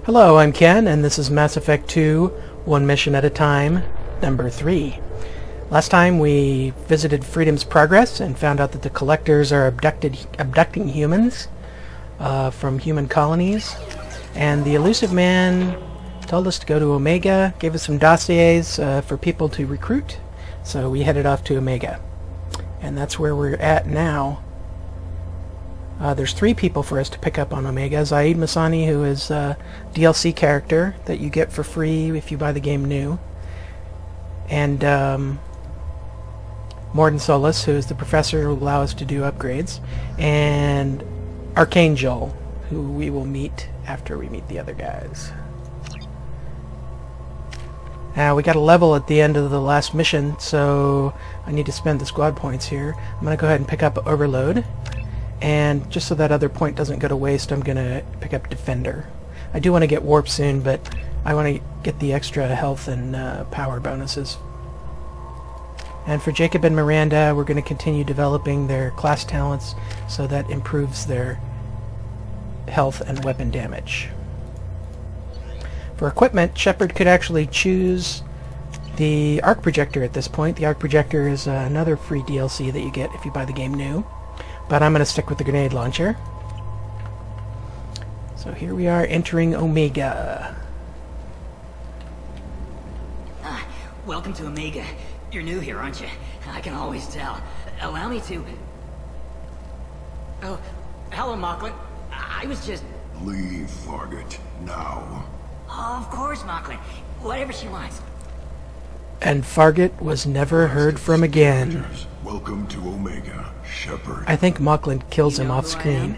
Hello, I'm Ken, and this is Mass Effect 2, One Mission at a Time, number 3. Last time we visited Freedom's Progress and found out that the Collectors are abducting humans from human colonies, and the Elusive Man told us to go to Omega, gave us some dossiers for people to recruit, so we headed off to Omega. And that's where we're at now. There's 3 people for us to pick up on Omega. Zaeed Masani, who is a DLC character that you get for free if you buy the game new. And Mordin Solus, who is the professor who will allow us to do upgrades. And Archangel, who we will meet after we meet the other guys. Now, we got a level at the end of the last mission, so I need to spend the squad points here. I'm going to go ahead and pick up Overload. And just so that other point doesn't go to waste, I'm going to pick up Defender. I do want to get Warp soon, but I want to get the extra health and power bonuses. And for Jacob and Miranda, we're going to continue developing their class talents so that improves their health and weapon damage. For equipment, Shepard could actually choose the Arc Projector at this point. The Arc Projector is another free DLC that you get if you buy the game new. But I'm going to stick with the grenade launcher. So here we are entering Omega. Welcome to Omega. You're new here, aren't you? I can always tell. Allow me to... Oh, hello, Mocklin. I was just... Leave, Fargate, now. Oh, of course, Mocklin. Whatever she wants. And Fargate was never heard from again. Welcome to Omega, Shepard. I think Mocklin kills him off screen.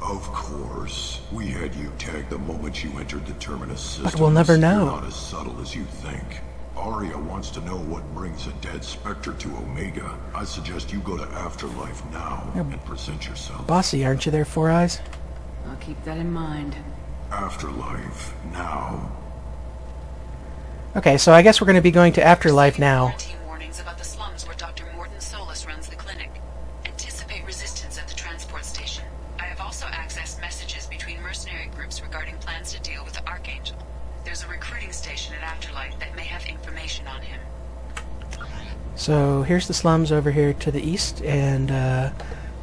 Of course. We had you tagged the moment you entered the Terminus system. But we'll never know. You're not as subtle as you think. Aria wants to know what brings a dead Spectre to Omega. I suggest you go to Afterlife now and present yourself. Bossy, aren't you there, Four Eyes? I'll keep that in mind. Afterlife now. Okay, so I guess we're going to be going to Afterlife now. Warnings about the slums where Dr. Mordin Solus runs the clinic. Anticipate resistance at the transport station. I have also accessed messages between mercenary groups regarding plans to deal with the Archangel. There's a recruiting station at Afterlife that may have information on him. So here's the slums over here to the east, and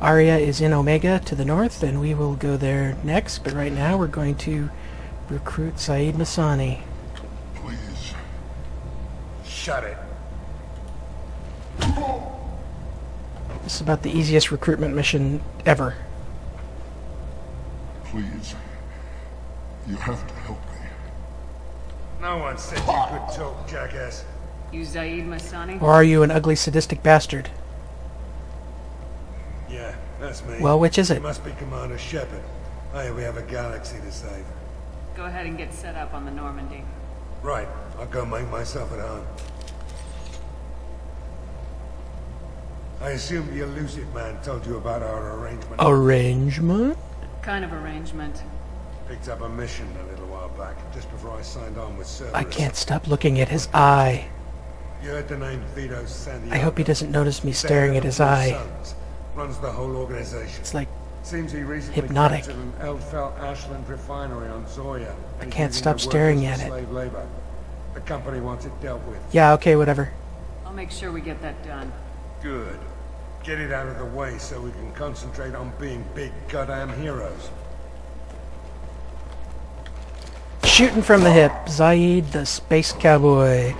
Aria is in Omega to the north, and we will go there next. But right now we're going to recruit Zaeed Masani. Please. Shut it. This is about the easiest recruitment mission ever. Please. You have to help me. No one said you could talk, jackass. You Zaeed Masani? Or are you an ugly, sadistic bastard? Yeah, that's me. Well, which is You it? must be Commander Shepard. Hey, we have a galaxy to save. Go ahead and get set up on the Normandy. Right, I'll go make myself at home. I assume the Elusive Man told you about our arrangement. Arrangement? Kind of arrangement. Picked up a mission a little while back, just before I signed on with Cerberus. I can't stop looking at his eye. You heard the name Vito Sandy. I hope he doesn't notice me staring at his eye. Runs the whole organization. It's like Seems he recently hypnotic. captured an Eldfell Ashland refinery on Zoya. I can't stop staring at it. Slave labor. The company wants it dealt with. Yeah, okay, whatever. I'll make sure we get that done. Good. Get it out of the way so we can concentrate on being big goddamn heroes. Shooting from the hip, Zaeed the Space Cowboy.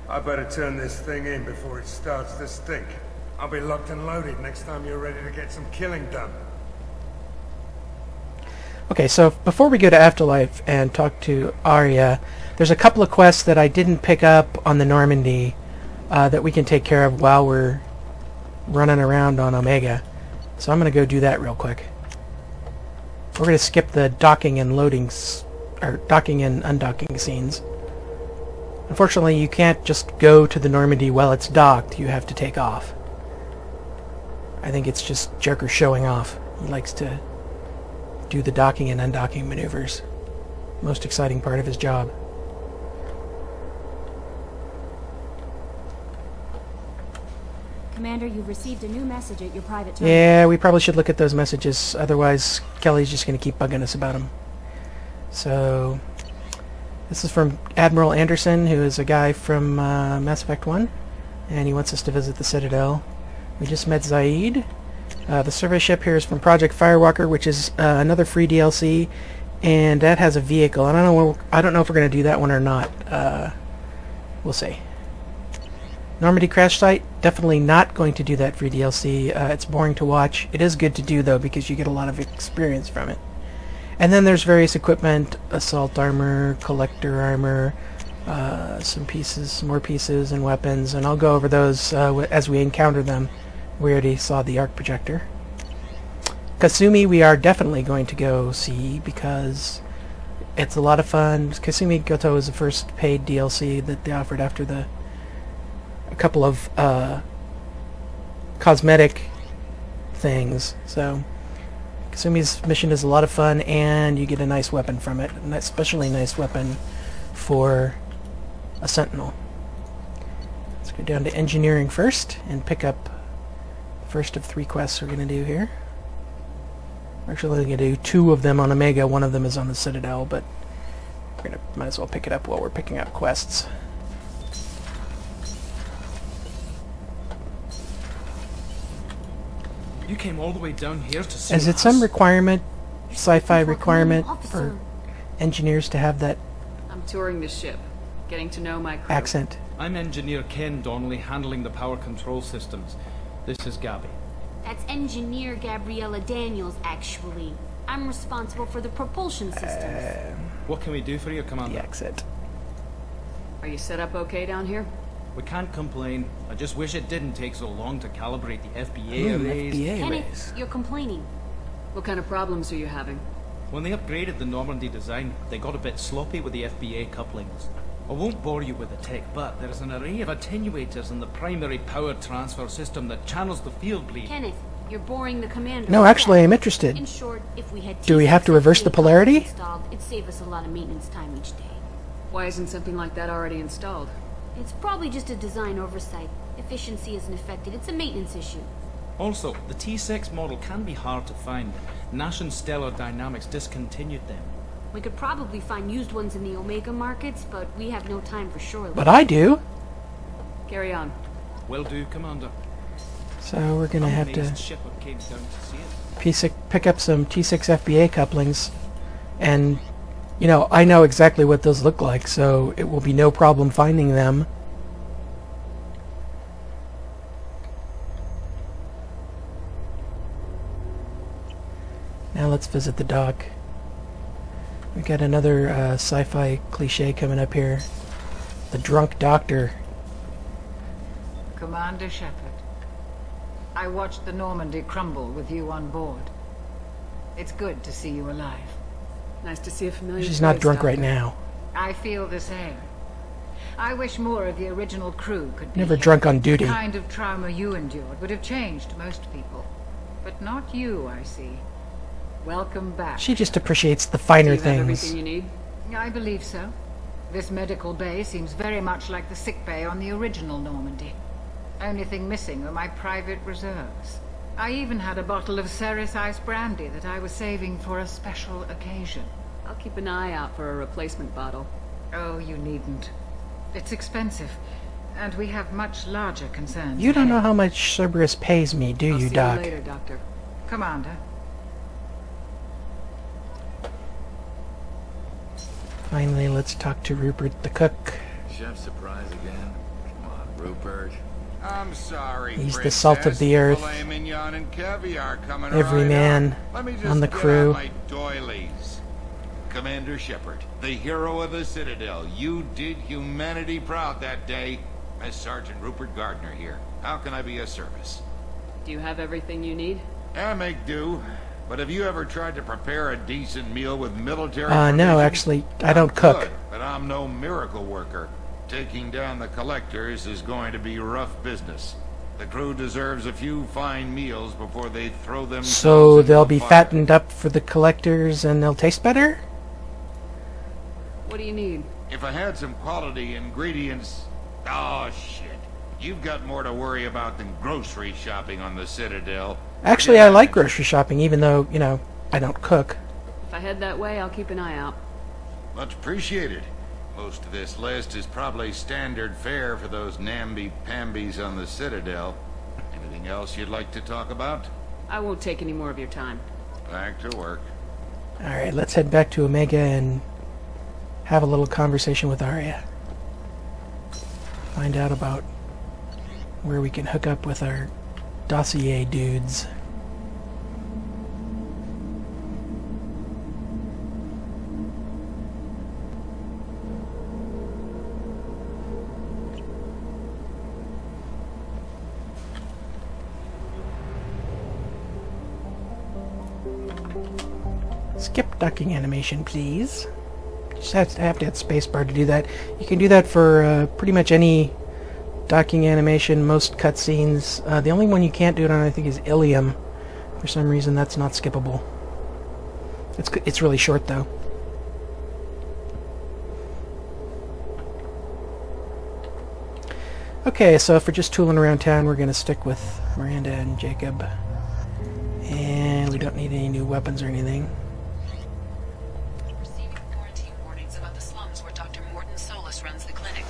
I better turn this thing in before it starts to stink. I'll be locked and loaded next time you're ready to get some killing done. Okay, so before we go to Afterlife and talk to Aria, there's a couple of quests that I didn't pick up on the Normandy that we can take care of while we're running around on Omega. So I'm going to go do that real quick. We're going to skip the docking and docking and undocking scenes. Unfortunately, you can't just go to the Normandy while it's docked. You have to take off. I think it's just Joker showing off. He likes to do the docking and undocking maneuvers. Most exciting part of his job. Commander, you've received a new message at your private terminal. Yeah, we probably should look at those messages. Otherwise, Kelly's just going to keep bugging us about them. So this is from Admiral Anderson, who is a guy from Mass Effect 1, and he wants us to visit the Citadel. We just met Zaeed. The survey ship here is from Project Firewalker, which is another free DLC, and that has a vehicle. I don't know if we're going to do that one or not. We'll see. Normandy crash site, definitely not going to do that free DLC. It's boring to watch. It is good to do, though, because you get a lot of experience from it. And then there's various equipment, assault armor, collector armor, some more pieces and weapons, and I'll go over those as we encounter them. We already saw the arc projector. Kasumi we are definitely going to go see because it's a lot of fun. Kasumi Goto is the first paid DLC that they offered after a couple of cosmetic things. So Kasumi's mission is a lot of fun, and you get a nice weapon from it, an especially nice weapon for a sentinel. Let's go down to engineering first and pick up the first of 3 quests we're going to do here. We're actually going to do 2 of them on Omega. One of them is on the Citadel, but might as well pick it up while we're picking up quests. You came all the way down here to see Is it us? some requirement, sci-fi requirement, for engineers to have that I'm touring the ship, getting to know my crew. accent? I'm Engineer Ken Donnelly, handling the power control systems. This is Gabby. That's Engineer Gabriella Daniels, actually. I'm responsible for the propulsion systems. What can we do for you, Commander? The accent. Are you set up okay down here? We can't complain. I just wish it didn't take so long to calibrate the FBA Ooh, arrays. FBA arrays. Kenneth, you're complaining. What kind of problems are you having? When they upgraded the Normandy design, they got a bit sloppy with the FBA couplings. I won't bore you with the tech, but there's an array of attenuators in the primary power transfer system that channels the field bleed. Kenneth, you're boring the commander. No, actually, I'm interested. In short, if we had Do we have to reverse the polarity? installed, it'd save us a lot of maintenance time each day. Why isn't something like that already installed? It's probably just a design oversight. Efficiency isn't affected. It's a maintenance issue. Also, the T6 model can be hard to find. Nash and Stellar Dynamics discontinued them. We could probably find used ones in the Omega markets, but we have no time for shore. But I do. Carry on. Will do, Commander. So we're going to have to Shipper came down to see it. pick up some T6 FBA couplings, and you know, I know exactly what those look like, so it will be no problem finding them. Now let's visit the dock. We got another sci-fi cliche coming up here. The drunk doctor. Commander Shepard, I watched the Normandy crumble with you on board. It's good to see you alive. Nice to see a familiar She's not face, drunk Doctor. right now. I feel the same. I wish more of the original crew could be Never here. drunk on duty. The kind of trauma you endured would have changed most people. But not you, I see. Welcome back. She just appreciates the finer Do you have things. everything you need? I believe so. This medical bay seems very much like the sick bay on the original Normandy. Only thing missing were my private reserves. I even had a bottle of Ceres Ice brandy that I was saving for a special occasion. I'll keep an eye out for a replacement bottle. Oh, you needn't. It's expensive, and we have much larger concerns. You don't know ahead. how much Cerberus pays me, do I'll you, see Doc? you later, Doctor. Commander. Finally, let's talk to Rupert the cook. Chef surprise again? Come on, Rupert. I'm sorry, He's the Princess. salt of the earth. Filet mignon and caviar coming Every right man up. Let me just on the get crew. out my doilies. Commander Shepard, the hero of the Citadel. You did humanity proud that day. As Sergeant Rupert Gardner here. How can I be of service? Do you have everything you need? I make do. But have you ever tried to prepare a decent meal with military No, provisions? actually, I don't cook. Good, but I'm no miracle worker. Taking down the collectors is going to be rough business. The crew deserves a few fine meals before they throw themselves So into they'll the be fire. fattened up for the collectors and they'll taste better? What do you need? If I had some quality ingredients... Oh, shit. You've got more to worry about than grocery shopping on the Citadel. Actually, I like grocery shopping, even though, you know, I don't cook. If I head that way, I'll keep an eye out. Much appreciated. Most of this list is probably standard fare for those namby-pambies on the Citadel. Anything else you'd like to talk about? I won't take any more of your time. Back to work. Alright, let's head back to Omega and have a little conversation with Aria. Find out about where we can hook up with our dossier dudes. Skip docking animation, please. Just have to hit spacebar to do that. You can do that for pretty much any docking animation, most cutscenes. The only one you can't do it on, I think, is Ilium. For some reason, that's not skippable. It's really short, though. Okay, so if we're just tooling around town, we're going to stick with Miranda and Jacob. And we don't need any new weapons or anything. Receiving quarantine warnings about the slums where Dr. Mordin Solus runs the clinic.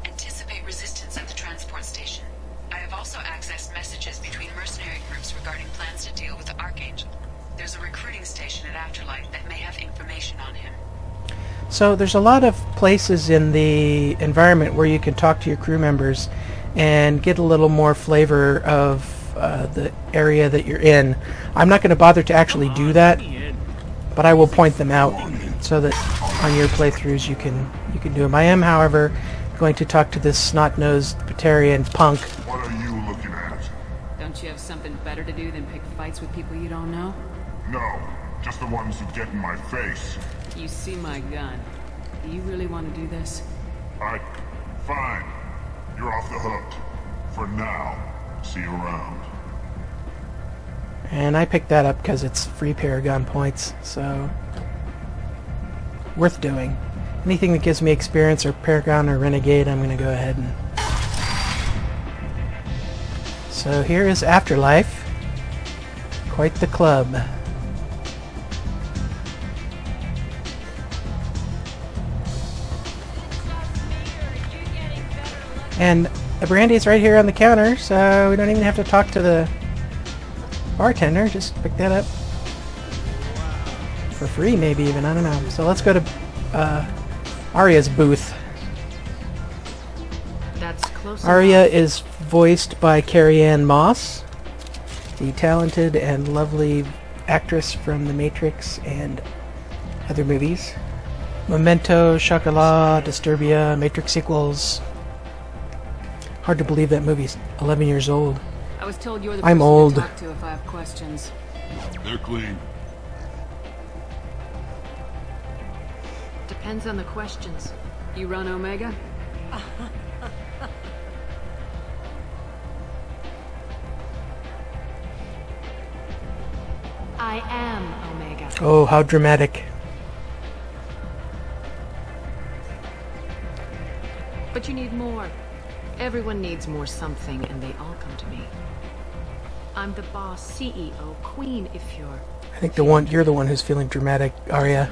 Anticipate resistance at the transport station. I have also accessed messages between mercenary groups regarding plans to deal with the Archangel. There's a recruiting station at Afterlife that may have information on him. So there's a lot of places in the environment where you can talk to your crew members and get a little more flavor of the area that you're in. I'm not going to bother to actually do that, but I will point them out so that on your playthroughs you can do them. I am, however, going to talk to this snot-nosed Batarian punk. What are you looking at? Don't you have something better to do than pick fights with people you don't know? No, just the ones who get in my face. You see my gun. Do you really want to do this? Fine. You're off the hook. For now. See you around. And I picked that up because it's free Paragon points, so worth doing. Anything that gives me experience or Paragon or Renegade, I'm going to go ahead and... So here is Afterlife. Quite the club. And the brandy's right here on the counter, so we don't even have to talk to the bartender. Just pick that up for free, maybe even. I don't know. So let's go to Aria's booth. That's close Aria enough. is voiced by Carrie-Anne Moss, the talented and lovely actress from The Matrix and other movies. Memento, Chocolat, Disturbia, Matrix sequels. Hard to believe that movie's 11 years old. I was told you're the I'm person old. to talk to if I have questions. They're clean. Depends on the questions. You run Omega? I am Omega. Oh, how dramatic. But you need more. Everyone needs more something, and they all come to me. I'm the boss, CEO, queen, if you're... I think you're the one who's feeling dramatic, Aria.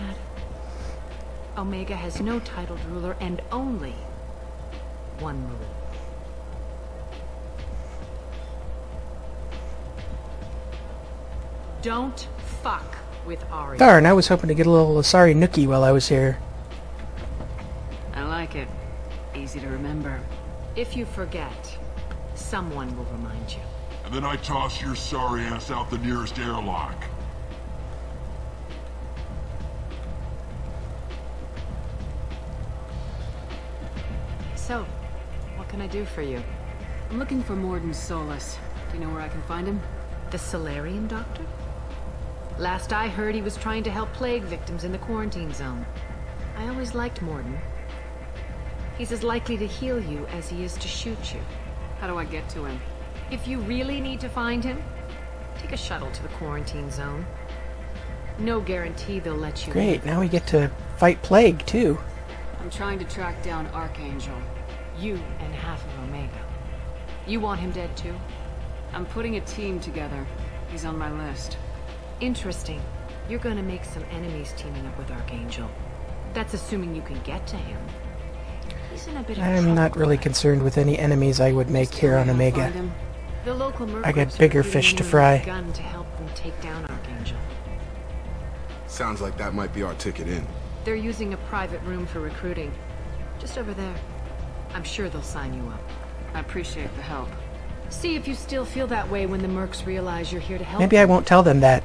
Omega has no titled ruler and only one rule. Don't fuck with Aria. Darn, I was hoping to get a little Asari Nookie while I was here. I like it. Easy to remember. If you forget, someone will remind you. And then I toss your sorry ass out the nearest airlock. So, what can I do for you? I'm looking for Mordin Solus. Do you know where I can find him? The Solarian doctor? Last I heard, he was trying to help plague victims in the quarantine zone. I always liked Mordin. He's as likely to heal you as he is to shoot you. How do I get to him? If you really need to find him, take a shuttle to the quarantine zone. No guarantee they'll let you Great, in. now we get to fight Plague, too. I'm trying to track down Archangel. You and half of Omega. You want him dead too? I'm putting a team together. He's on my list. Interesting. You're gonna make some enemies teaming up with Archangel. That's assuming you can get to him. He's in a bit of I'm trouble, not really but concerned with any enemies I would make here on Omega. the local I got mercs are bigger recruiting fish to anyone fry. with a gun to help them take down Archangel. Sounds like that might be our ticket in. They're using a private room for recruiting. Just over there. I'm sure they'll sign you up. I appreciate the help. See if you still feel that way when the mercs realize you're here to help Maybe I them. won't tell them that.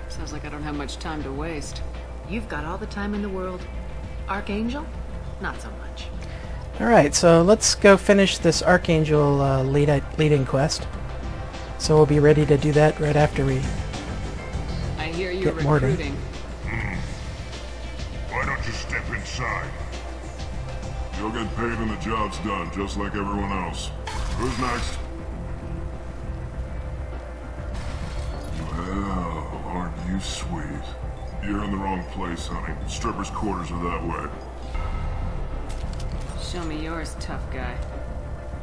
Sounds like I don't have much time to waste. You've got all the time in the world. Archangel? Not so much. Alright, so let's go finish this Archangel leading quest. So we'll be ready to do that right after we I hear you're get Mordin. recruiting. Why don't you step inside? You'll get paid when the job's done, just like everyone else. Who's next? Well, aren't you sweet? You're in the wrong place, honey. Strippers' quarters are that way. Show me yours, tough guy.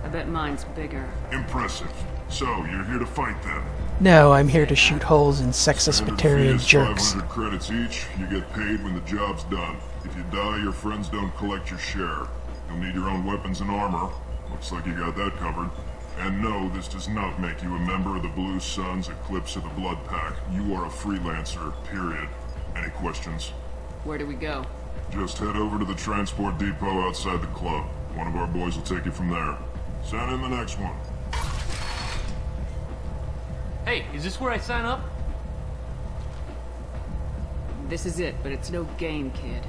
I bet mine's bigger. Impressive. So, you're here to fight then? No, I'm here to shoot holes in sexist Standard material fee is jerks. 500 credits each. You get paid when the job's done. If you die, your friends don't collect your share. You'll need your own weapons and armor. Looks like you got that covered. And no, this does not make you a member of the Blue Suns, Eclipse, or the Blood Pack. You are a freelancer, period. Any questions? Where do we go? Just head over to the transport depot outside the club. One of our boys will take you from there. Send in the next one. Hey, is this where I sign up? This is it, but it's no game, kid.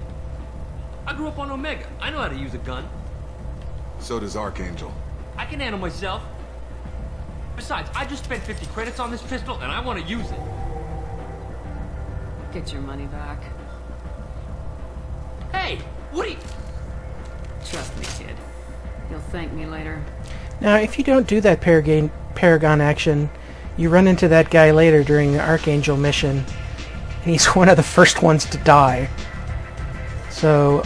I grew up on Omega. I know how to use a gun. So does Archangel. I can handle myself. Besides, I just spent 50 credits on this pistol, and I want to use it. Get your money back. Hey, what are you... Trust me, kid. You'll thank me later. Now, if you don't do that Paragon action, you run into that guy later during the Archangel mission, and he's one of the first ones to die. So,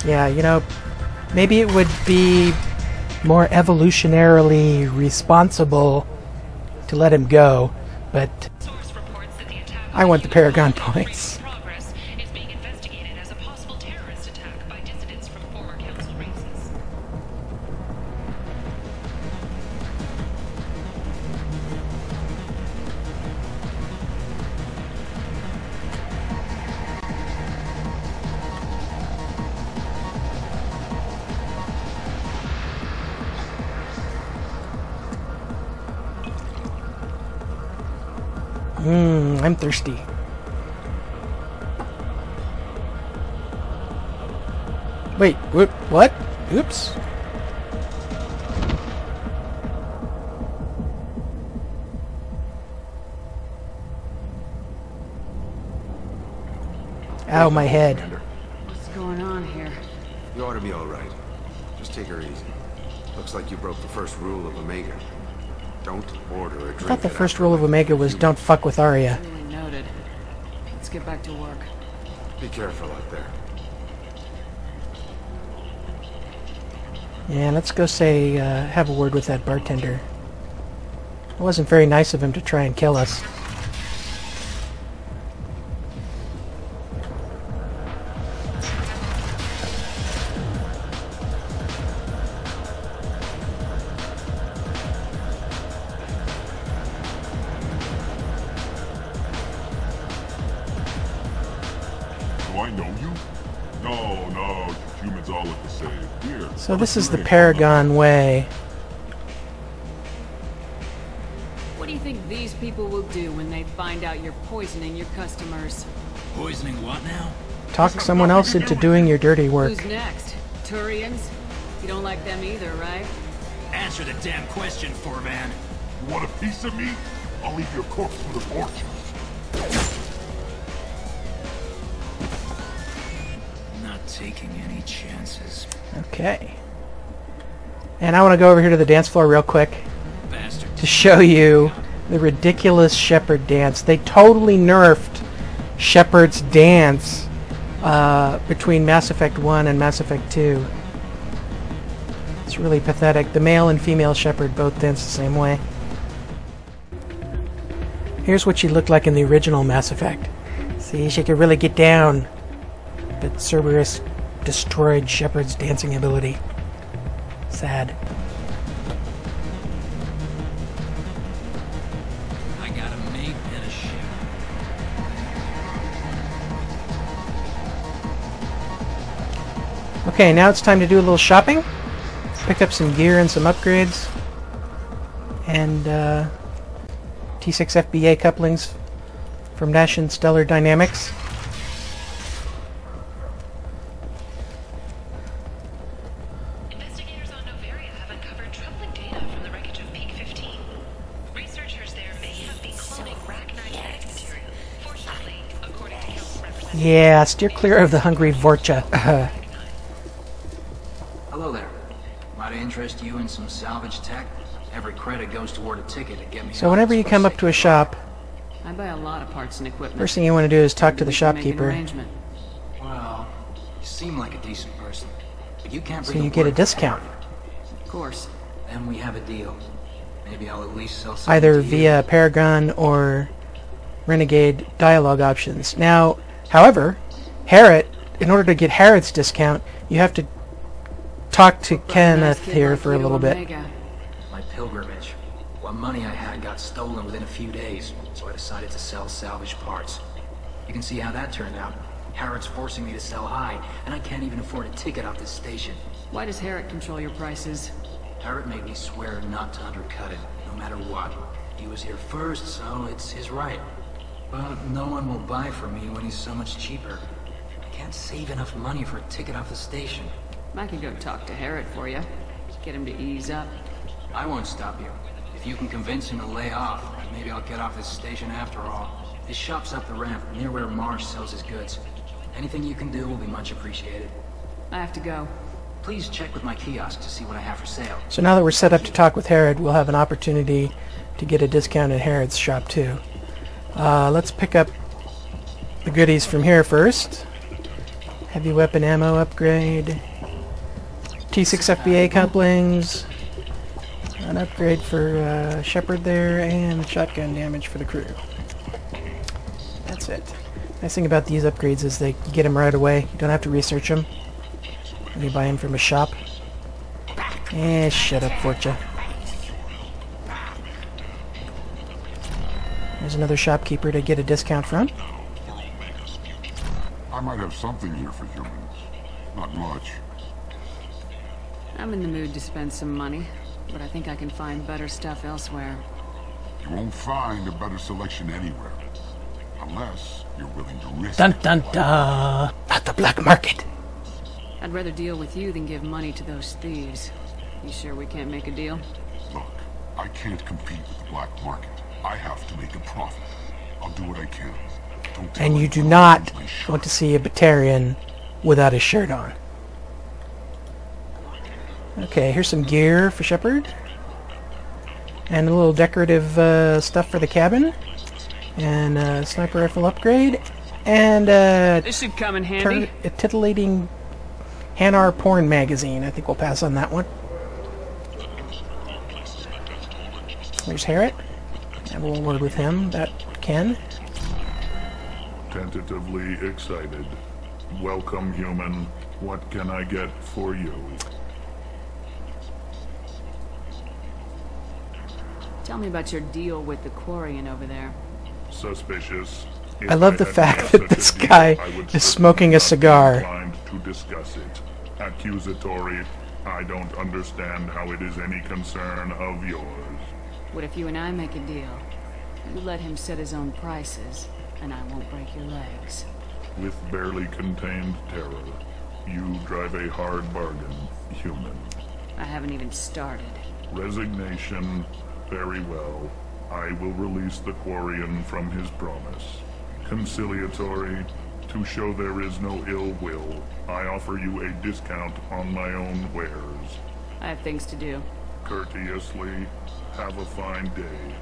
yeah, you know, maybe it would be more evolutionarily responsible to let him go, but I want the Paragon points. I'm thirsty. Wait, what? Oops. Ow, my head. What's going on here? You ought to be alright. Just take her easy. Looks like you broke the first rule of Omega. Don't order a drink. I thought the first rule of Omega was don't fuck with Aria. Really noted. Let's get back to work. Be careful out there. Yeah, let's go say, have a word with that bartender. It wasn't very nice of him to try and kill us. Do I know you? No, humans all look the same. Here. So this is the Paragon way. What do you think these people will do when they find out you're poisoning your customers? Poisoning what now? Talk someone else into doing your dirty work. Who's next? Turians? You don't like them either, right? Answer the damn question, Forvan. You want a piece of me? I'll leave your corpse with a fortune. Not taking any chances. Okay. And I want to go over here to the dance floor real quick Bastard. to show you the ridiculous Shepard dance. They totally nerfed Shepard's dance between Mass Effect 1 and Mass Effect 2. It's really pathetic. The male and female Shepard both dance the same way. Here's what she looked like in the original Mass Effect. See, she could really get down. But Cerberus destroyed Shepard's dancing ability. Sad. I got a mate and a ship. Okay, now it's time to do a little shopping. Pick up some gear and some upgrades. And T6 FBA couplings from Dash and Stellar Dynamics. Investigators on Novaria have uncovered troubling data from the wreckage of Peak 15. Researchers there may have been cloning Rachni genetic material. Fortunately, according to Council representatives... Yeah, steer clear of the hungry Vorcha. Hello there. Might interest you in some salvage tech? Every credit goes toward a ticket to get me. So whenever you come up to a shop, I buy a lot of parts and equipment. first thing you want to do is talk to the shopkeeper. Well, you seem like a decent person, but you can't. So you get a discount. Of course. Then we have a deal. Maybe I'll at least sell something Either to you. via Paragon or Renegade dialogue options. Now, however, Harriet, in order to get Harriet's discount, you have to talk to Kenneth here for a little bit. My pilgrimage. What money I had got stolen within a few days, so I decided to sell salvage parts. You can see how that turned out. Harriet's forcing me to sell high, and I can't even afford a ticket off this station. Why does Harriet control your prices? Harriet made me swear not to undercut it, no matter what. He was here first, so it's his right. But no one will buy from me when he's so much cheaper. I can't save enough money for a ticket off the station. I could go talk to Harriet for you. Get him to ease up. I won't stop you. If you can convince him to lay off, maybe I'll get off this station after all. His shop's up the ramp, near where Marsh sells his goods. Anything you can do will be much appreciated. I have to go. Please check with my kiosk to see what I have for sale. So now that we're set up to talk with Harriet, we'll have an opportunity to get a discount at Harriet's shop too. Let's pick up the goodies from here first. Heavy weapon ammo upgrade. T6 FBA couplings. An upgrade for Shepard there, and shotgun damage for the crew. That's it. Nice thing about these upgrades is they get them right away. You don't have to research them. You buy them from a shop. Shut up, Fortune. There's another shopkeeper to get a discount from. I might have something here for humans. Not much. I'm in the mood to spend some money, but I think I can find better stuff elsewhere. You won't find a better selection anywhere. Unless you're willing to risk Dun dun dun! At the black market! I'd rather deal with you than give money to those thieves. You sure we can't make a deal? Look, I can't compete with the black market. I have to make a profit. I'll do what I can. Don't tell And you me do when not I lose my shirt. want to see a Batarian without his shirt on. Okay, here's some gear for Shepard. And a little decorative stuff for the cabin. And a sniper rifle upgrade. And This should come in handy. a titillating Hanar porn magazine. I think we'll pass on that one. There's Harriet. Have a little word with him about Ken. Tentatively excited. Welcome, human. What can I get for you? Tell me about your deal with the Quarian over there. Suspicious. I love the fact that this guy is smoking a cigar. Inclined to discuss it. Accusatory. I don't understand how it is any concern of yours. What if you and I make a deal? You let him set his own prices, and I won't break your legs. With barely contained terror, you drive a hard bargain, human. I haven't even started. Resignation. Very well. I will release the Quarian from his promise. Conciliatory. To show there is no ill will, I offer you a discount on my own wares. I have things to do. Courteously. Have a fine day.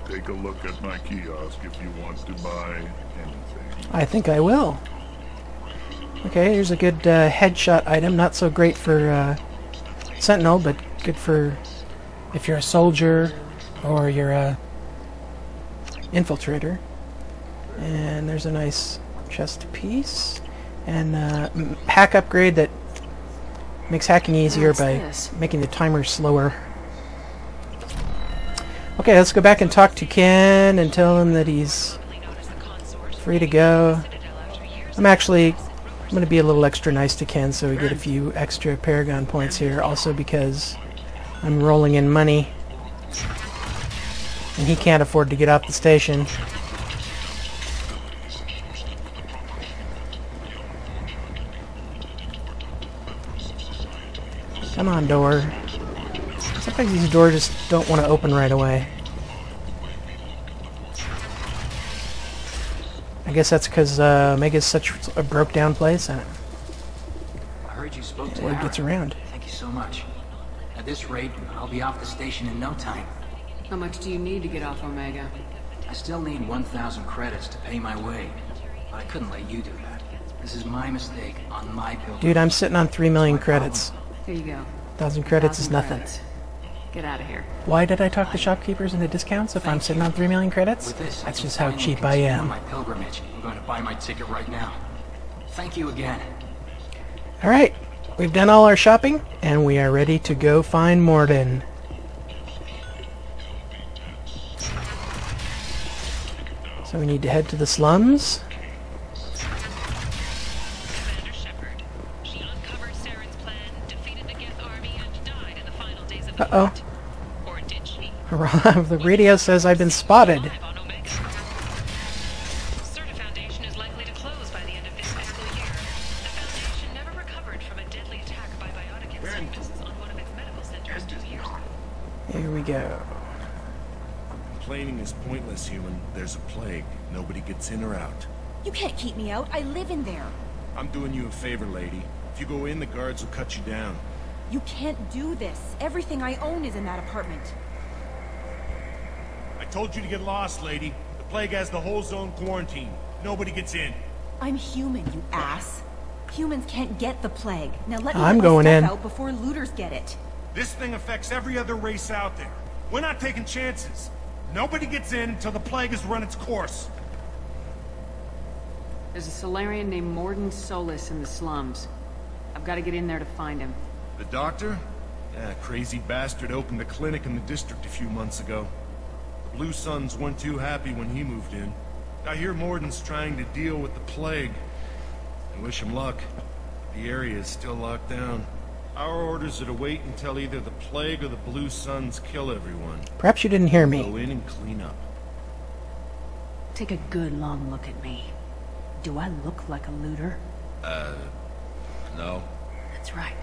Take a look at my kiosk if you want to buy anything. I think I will. Okay, here's a good headshot item. Not so great for Sentinel, but good for if you're a soldier or you're a infiltrator. And there's a nice chest piece. And hack upgrade that makes hacking easier by making the timer slower. Okay, let's go back and talk to Ken and tell him that he's free to go. I'm going to be a little extra nice to Ken so we get a few extra Paragon points here, also because I'm rolling in money and he can't afford to get off the station. Come on, door. Sometimes these doors just don't want to open right away. I guess that's because Omega's such a broke-down place. I heard you spoke to Word Aria. gets around. Thank you so much. At this rate, I'll be off the station in no time. How much do you need to get off Omega? I still need 1,000 credits to pay my way, but I couldn't let you do that. This is my mistake on my pilgrimage. Dude, I'm sitting on 3 million credits. Here you go. 1,000 credits is nothing. Credits. Get out of here. Why did I talk to shopkeepers into discounts if I'm sitting on 3 million credits? That's just how cheap I On am. my pilgrimage. I'm going to buy my ticket right now. Thank you again. Alright, we've done all our shopping, and we are ready to go find Mordin. So we need to head to the slums. Uh-oh. The radio says I've been spotted. Here we go. Complaining is pointless, human. There's a plague. Nobody gets in or out. You can't keep me out. I live in there. I'm doing you a favor, lady. If you go in, the guards will cut you down. You can't do this. Everything I own is in that apartment. I told you to get lost, lady. The plague has the whole zone quarantined. Nobody gets in. I'm human, you ass. Humans can't get the plague. Now let me I'm get going my in. stuff out before looters get it. This thing affects every other race out there. We're not taking chances. Nobody gets in until the plague has run its course. There's a Solarian named Mordin Solus in the slums. I've got to get in there to find him. The doctor? Yeah, crazy bastard opened a clinic in the district a few months ago. The Blue Suns weren't too happy when he moved in. I hear Mordin's trying to deal with the plague. I wish him luck. The area is still locked down. Our orders are to wait until either the plague or the Blue Suns kill everyone. Perhaps you didn't hear me. Go in and clean up. Take a good long look at me. Do I look like a looter? No. That's right.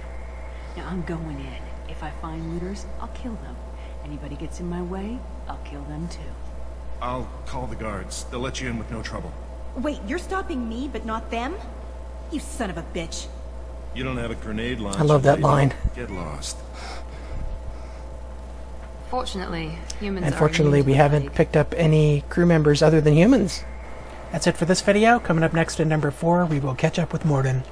Now I'm going in. If I find looters, I'll kill them. Anybody gets in my way, I'll kill them too. I'll call the guards. They'll let you in with no trouble. Wait, you're stopping me, but not them? You son of a bitch. You don't have a grenade launcher. I love that lady. line. Get lost. Fortunately, humans Unfortunately, we haven't picked up any crew members other than humans. That's it for this video. Coming up next in number 4, we will catch up with Mordin.